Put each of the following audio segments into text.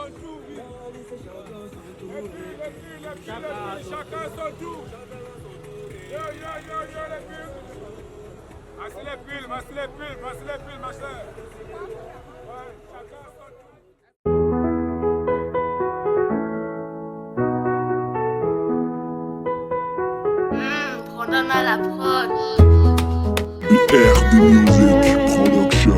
son tour. Les filles, chacun son tour. Yo, les filles. Massez les piles, ma soeur. Ouais, chacun son tour. Prenons la prod. RD Music Production.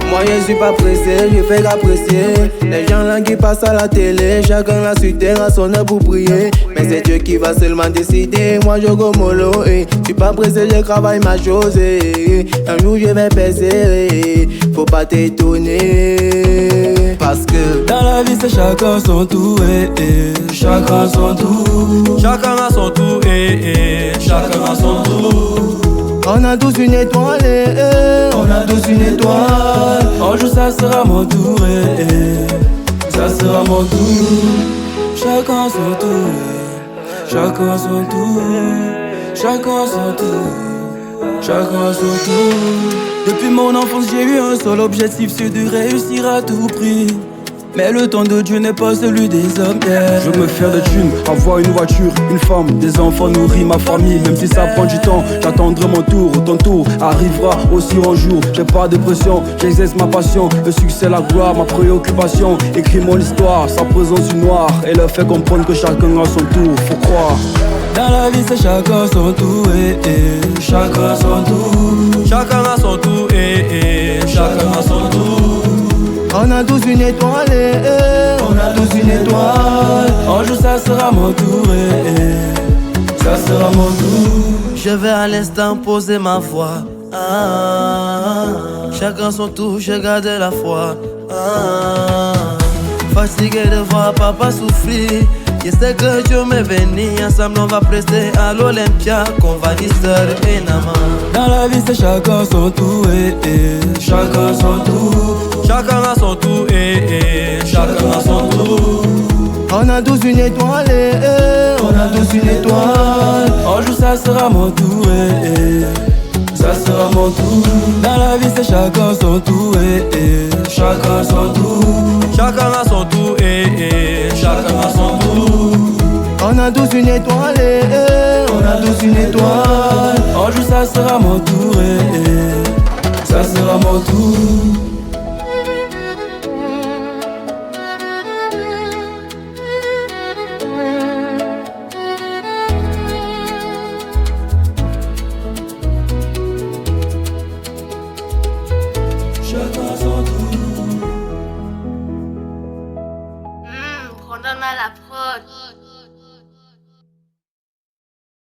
Moi je suis pas pressé, je fais qu'apprécier les gens là qui passent à la télé, chacun la suite à son heure pour prier. Mais c'est Dieu qui va seulement décider, moi je go mollo. Je suis pas pressé, je travaille ma chose. Un jour je vais percer, faut pas t'étonner. Parce que dans la vie c'est chacun son tour, chacun son tour. Chacun a son tour, chacun a son tour. on a tous une étoile, on a tous une étoile. Un jour ça sera mon tour, ça sera mon tour. Chacun son tour, chacun son tour. Chacun son tour, chacun son tour. Depuis mon enfance j'ai eu un seul objectif, c'est de réussir à tout prix. Mais le temps de Dieu n'est pas celui des hommes, yeah. Je veux me faire de thunes, avoir une voiture, une femme, des enfants, nourrir ma famille. Même si ça prend du temps, j'attendrai mon tour. Ton tour arrivera aussi un jour. J'ai pas de pression, j'exerce ma passion. Le succès, la gloire, ma préoccupation. Écris mon histoire, sa présence du noir. Et leur fait comprendre que chacun a son tour, faut croire. Dans la vie c'est chacun son tour, chacun son tour. Chacun a son tour, chacun a son tour. On a tous une étoile, on a tous une étoile. Un jour ça sera mon tour, ça sera mon tour. Je vais à l'instant poser ma voix. Chacun son tour, je garde la foi. Fatigué de voir papa souffrir. Je sais que Dieu m'est béni. Ensemble on va prester à l'Olympia. Qu'on va dire seul et nama. Dans la vie c'est chacun son tour, chacun son tour. Chacun a son tour, chacun a son tour. On a tous une étoile, on a tous une étoile. Un jour ça sera mon tour, ça sera mon tour. Dans la vie c'est chacun son tour, chacun son tour. Chacun a son tour, chacun a son tour. On a tous une étoile, on a tous une étoile. Un jour ça sera mon tour, ça sera mon tour. Chacun son tour. Prenons la prod.